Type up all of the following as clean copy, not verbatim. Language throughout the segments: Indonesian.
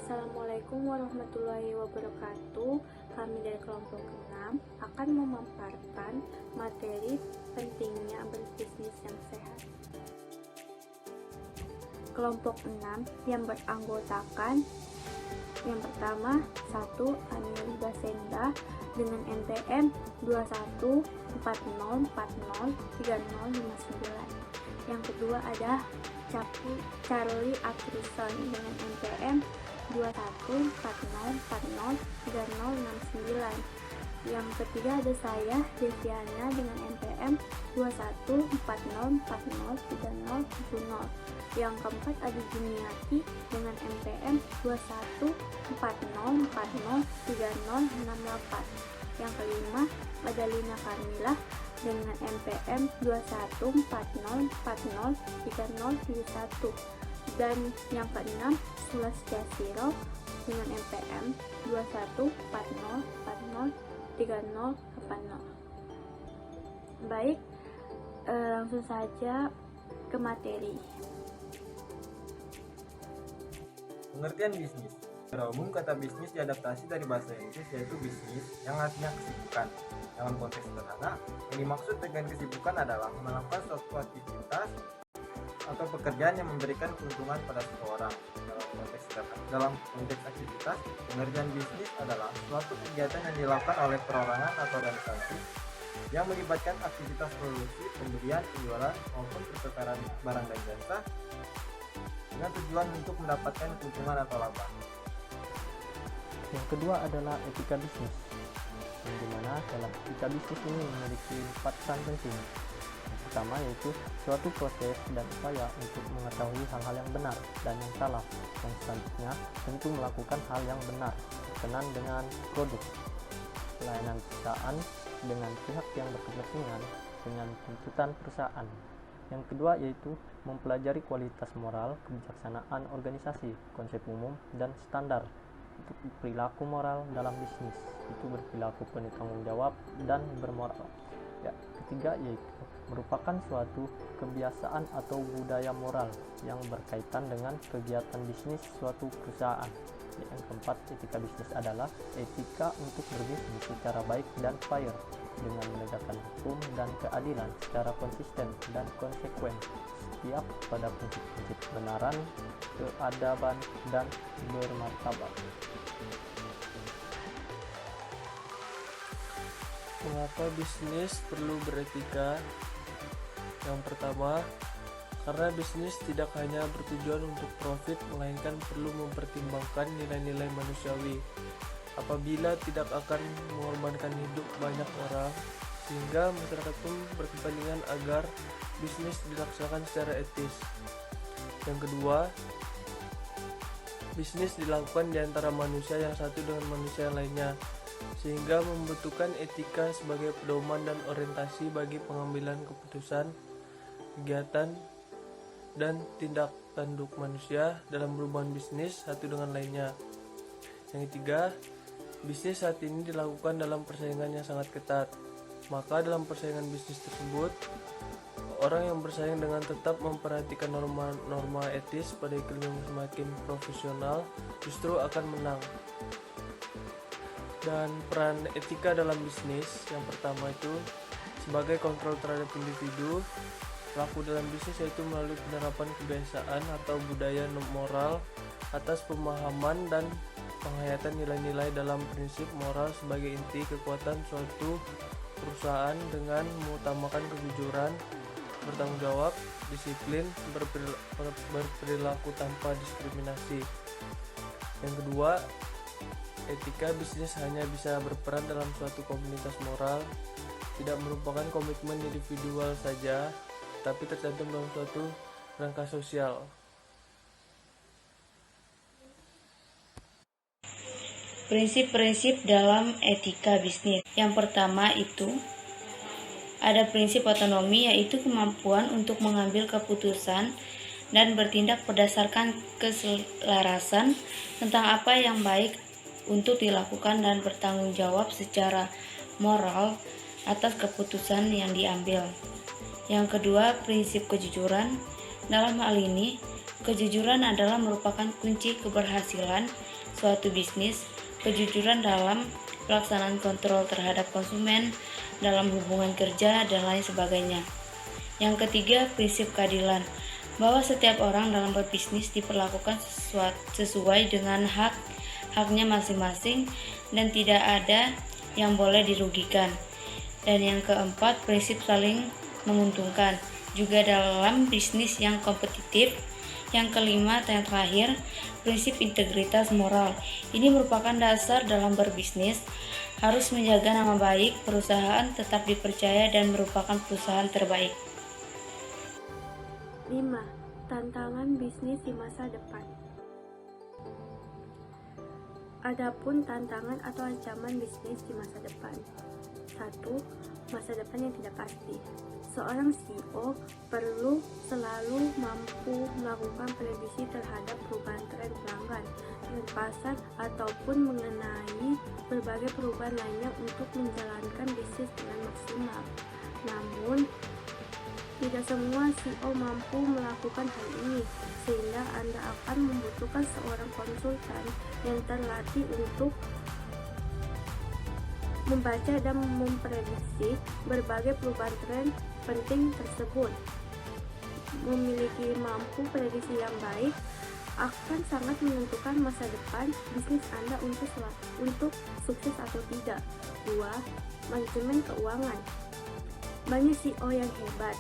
Assalamualaikum warahmatullahi wabarakatuh. Kami dari kelompok 6 akan memaparkan materi pentingnya berbisnis yang sehat. Kelompok 6 yang beranggotakan yang pertama 1. Anil Basenda dengan NPM 2140403059. Yang kedua ada Charlie Atruson dengan NPM 2140403069. Yang ketiga ada saya Deviana dengan NPM 2140403070. Yang keempat ada Juniati dengan NPM 2140403068. Yang kelima ada Lina Carmila dengan NPM 2140403071. Dan yang keenam Sulastiasiro dengan NPM 2140403080. Baik, langsung saja ke materi. Pengertian bisnis. Secara umum, kata bisnis diadaptasi dari bahasa Inggris yaitu bisnis yang artinya kesibukan. Dalam konteks sederhana, yang dimaksud dengan kesibukan adalah melakukan suatu aktivitas atau pekerjaan yang memberikan keuntungan pada seseorang. Dalam konteks aktivitas, pengertian bisnis adalah suatu kegiatan yang dilakukan oleh perorangan atau organisasi yang melibatkan aktivitas produksi, pembelian, penjualan maupun pertukaran barang dan jasa dengan tujuan untuk mendapatkan keuntungan atau laba. Yang kedua adalah etika bisnis, yang dimana dalam etika bisnis ini memiliki 4 peran penting. Yang pertama yaitu suatu proses dan upaya untuk mengetahui hal-hal yang benar dan yang salah. Yang selanjutnya tentu melakukan hal yang benar berkenan dengan produk, pelayanan perusahaan dengan pihak yang berkepentingan dengan tuntutan perusahaan. Yang kedua yaitu mempelajari kualitas moral, kebijaksanaan organisasi, konsep umum, dan standar untuk perilaku moral dalam bisnis. Itu berperilaku penuh tanggung jawab dan bermoral. Ya, ketiga yaitu merupakan suatu kebiasaan atau budaya moral yang berkaitan dengan kegiatan bisnis suatu perusahaan. Yang keempat, etika bisnis adalah etika untuk berbisnis secara baik dan fair dengan menegakkan hukum dan keadilan secara konsisten dan konsekuen setiap pada prinsip-prinsip kebenaran, keadaban, dan bermartabat. Mengapa bisnis perlu beretika? Yang pertama, karena bisnis tidak hanya bertujuan untuk profit, melainkan perlu mempertimbangkan nilai-nilai manusiawi. Apabila tidak akan mengorbankan hidup banyak orang, sehingga masyarakat pun berkepentingan agar bisnis dilaksanakan secara etis. Yang kedua, bisnis dilakukan di antara manusia yang satu dengan manusia yang lainnya, sehingga membutuhkan etika sebagai pedoman dan orientasi bagi pengambilan keputusan, kegiatan, dan tindak tanduk manusia dalam berhubungan bisnis satu dengan lainnya. Yang ketiga, bisnis saat ini dilakukan dalam persaingan yang sangat ketat. Maka dalam persaingan bisnis tersebut, orang yang bersaing dengan tetap memperhatikan norma etis pada iklim yang semakin profesional justru akan menang. Dan peran etika dalam bisnis, yang pertama itu sebagai kontrol terhadap individu. Pelaku dalam bisnis yaitu melalui penerapan kebiasaan atau budaya moral atas pemahaman dan penghayatan nilai-nilai dalam prinsip moral sebagai inti kekuatan suatu perusahaan dengan mengutamakan kejujuran, bertanggung jawab, disiplin, berperilaku tanpa diskriminasi. Yang kedua, etika bisnis hanya bisa berperan dalam suatu komunitas moral, tidak merupakan komitmen individual saja, tapi tercantum dalam suatu rangka sosial. Prinsip-prinsip dalam etika bisnis. Yang pertama itu ada prinsip otonomi, yaitu kemampuan untuk mengambil keputusan dan bertindak berdasarkan keselarasan tentang apa yang baik untuk dilakukan dan bertanggung jawab secara moral atas keputusan yang diambil. Yang kedua, prinsip kejujuran. Dalam hal ini, Kejujuran adalah merupakan kunci keberhasilan suatu bisnis. Kejujuran dalam pelaksanaan kontrol terhadap konsumen, dalam hubungan kerja, dan lain sebagainya. Yang ketiga, prinsip keadilan, bahwa setiap orang dalam berbisnis diperlakukan sesuai dengan haknya masing-masing dan tidak ada yang boleh dirugikan. Dan yang keempat, prinsip saling menguntungkan, juga dalam bisnis yang kompetitif. Yang kelima, yang terakhir, prinsip integritas moral. Ini merupakan dasar dalam berbisnis, harus menjaga nama baik perusahaan, tetap dipercaya dan merupakan perusahaan terbaik. 5. Tantangan bisnis di masa depan. Adapun tantangan atau ancaman bisnis di masa depan. 1. Masa depan yang tidak pasti. Seorang CEO perlu selalu mampu melakukan prediksi terhadap perubahan tren pelanggan, tren pasar, ataupun mengenai berbagai perubahan lainnya untuk menjalankan bisnis dengan maksimal. Namun, tidak semua CEO mampu melakukan hal ini, sehingga Anda akan membutuhkan seorang konsultan yang terlatih untuk membaca dan memprediksi berbagai perubahan tren penting tersebut. Memiliki mampu prediksi yang baik akan sangat menentukan masa depan bisnis Anda untuk sukses atau tidak. 2. Manajemen keuangan. Banyak CEO yang hebat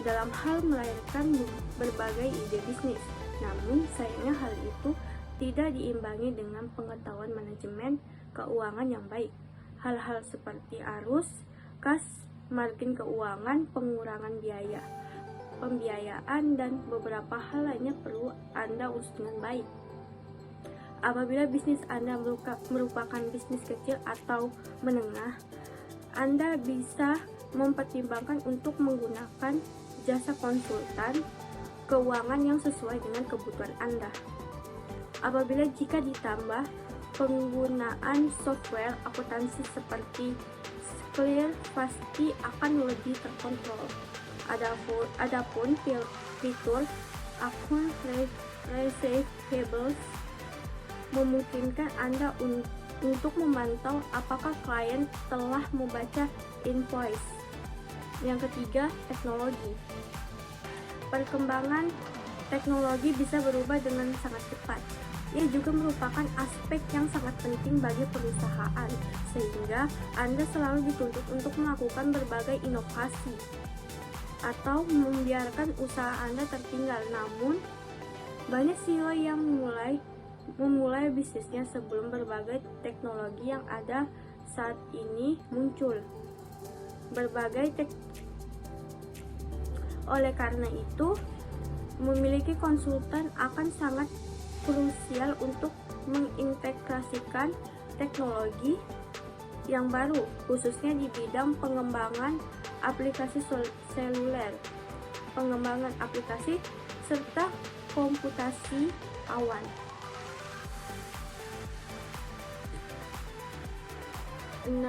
dalam hal melahirkan berbagai ide bisnis, namun sayangnya hal itu tidak diimbangi dengan pengetahuan manajemen keuangan yang baik. Hal-hal seperti arus, kas, margin keuangan, pengurangan biaya, pembiayaan, dan beberapa hal lainnya perlu Anda urus dengan baik. Apabila bisnis Anda merupakan bisnis kecil atau menengah, Anda bisa mempertimbangkan untuk menggunakan jasa konsultan keuangan yang sesuai dengan kebutuhan Anda. Apabila jika ditambah penggunaan software akuntansi seperti Clear, pasti akan lebih terkontrol. Adapun fitur account receivables memungkinkan Anda untuk memantau apakah klien telah membaca invoice. Yang ketiga, teknologi. Perkembangan teknologi bisa berubah dengan sangat cepat. Ia juga merupakan aspek yang sangat penting bagi perusahaan, sehingga Anda selalu dituntut untuk melakukan berbagai inovasi atau membiarkan usaha Anda tertinggal. Namun, banyak CEO yang memulai bisnisnya sebelum berbagai teknologi yang ada saat ini muncul. Oleh karena itu, memiliki konsultan akan sangat krusial untuk mengintegrasikan teknologi yang baru, khususnya di bidang pengembangan aplikasi seluler, pengembangan aplikasi, serta komputasi awan. 6.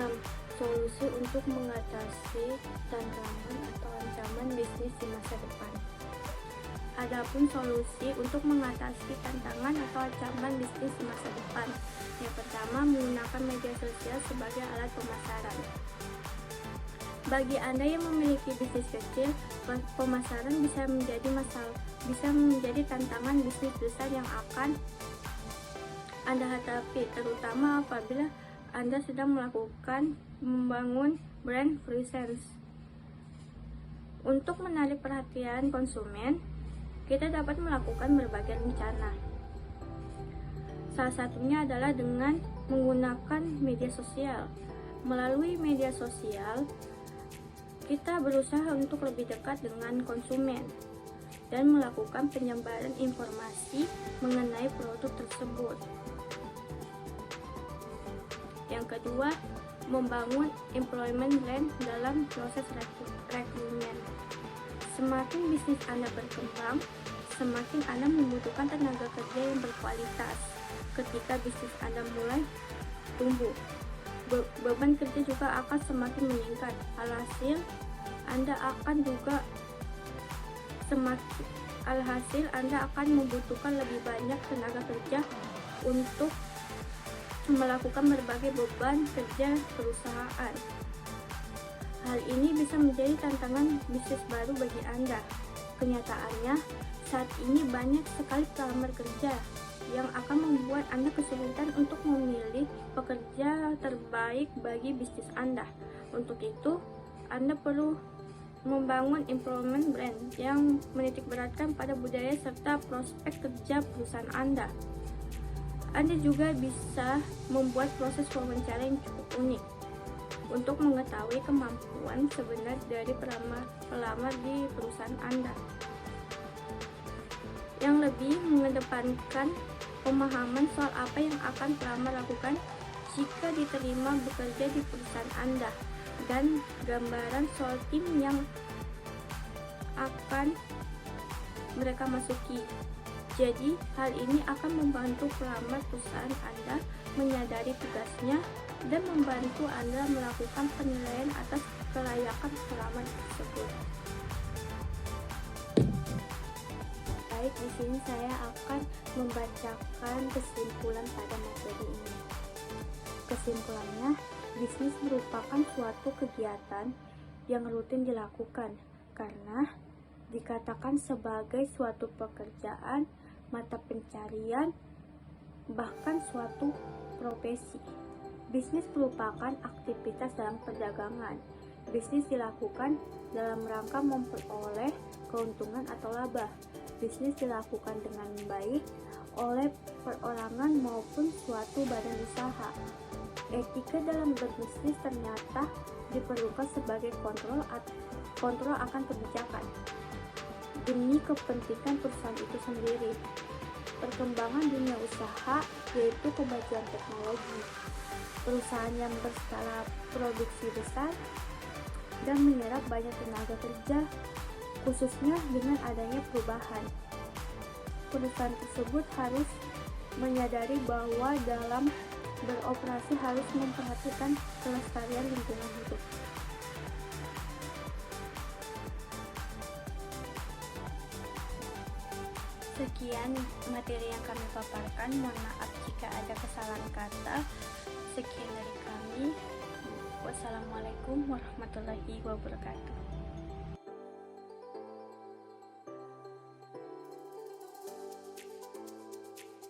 Solusi untuk mengatasi tantangan atau ancaman bisnis di masa depan. Adapun solusi untuk mengatasi tantangan atau ancaman bisnis di masa depan. Yang pertama, menggunakan media sosial sebagai alat pemasaran. Bagi Anda yang memiliki bisnis kecil, pemasaran bisa menjadi tantangan bisnis besar yang akan Anda hadapi, terutama apabila Anda sedang membangun brand presence. Untuk menarik perhatian konsumen, kita dapat melakukan berbagai rencana. Salah satunya adalah dengan menggunakan media sosial. Melalui media sosial, kita berusaha untuk lebih dekat dengan konsumen dan melakukan penyebaran informasi mengenai produk tersebut. Yang kedua, membangun employment plan dalam proses rekrutmen. Semakin bisnis Anda berkembang, semakin Anda membutuhkan tenaga kerja yang berkualitas. Ketika bisnis Anda mulai tumbuh, beban kerja juga akan semakin meningkat. Alhasil, Anda akan Alhasil, Anda akan membutuhkan lebih banyak tenaga kerja untuk melakukan berbagai beban kerja perusahaan. Hal ini bisa menjadi tantangan bisnis baru bagi Anda. Kenyataannya, saat ini banyak sekali pelamar kerja yang akan membuat Anda kesulitan untuk memilih pekerja terbaik bagi bisnis Anda. Untuk itu, Anda perlu membangun employment brand yang menitikberatkan pada budaya serta prospek kerja perusahaan Anda. Anda juga bisa membuat proses wawancara yang cukup unik untuk mengetahui kemampuan sebenar dari pelamar di perusahaan Anda, yang lebih mengedepankan pemahaman soal apa yang akan pelamar lakukan jika diterima bekerja di perusahaan Anda, dan gambaran soal tim yang akan mereka masuki. Jadi, hal ini akan membantu pelamar perusahaan Anda menyadari tugasnya dan membantu Anda melakukan penilaian atas kelayakan pelamar tersebut. Baik, di sini saya akan membacakan kesimpulan pada materi ini. Kesimpulannya, bisnis merupakan suatu kegiatan yang rutin dilakukan karena dikatakan sebagai suatu pekerjaan, mata pencarian, bahkan suatu profesi. Bisnis merupakan aktivitas dalam perdagangan. Bisnis dilakukan dalam rangka memperoleh keuntungan atau laba. Bisnis dilakukan dengan baik oleh perorangan maupun suatu badan usaha. Etika dalam berbisnis ternyata diperlukan sebagai kontrol akan kebijakan demi kepentingan perusahaan itu sendiri. Perkembangan dunia usaha yaitu kemajuan teknologi, perusahaan yang berskala produksi besar dan menyerap banyak tenaga kerja, khususnya dengan adanya perubahan. Perusahaan tersebut harus menyadari bahwa dalam beroperasi harus memperhatikan kelestarian lingkungan hidup. Sekian materi yang kami paparkan. Mohon maaf jika ada kesalahan kata. Sekian dari kami. Wassalamualaikum warahmatullahi wabarakatuh.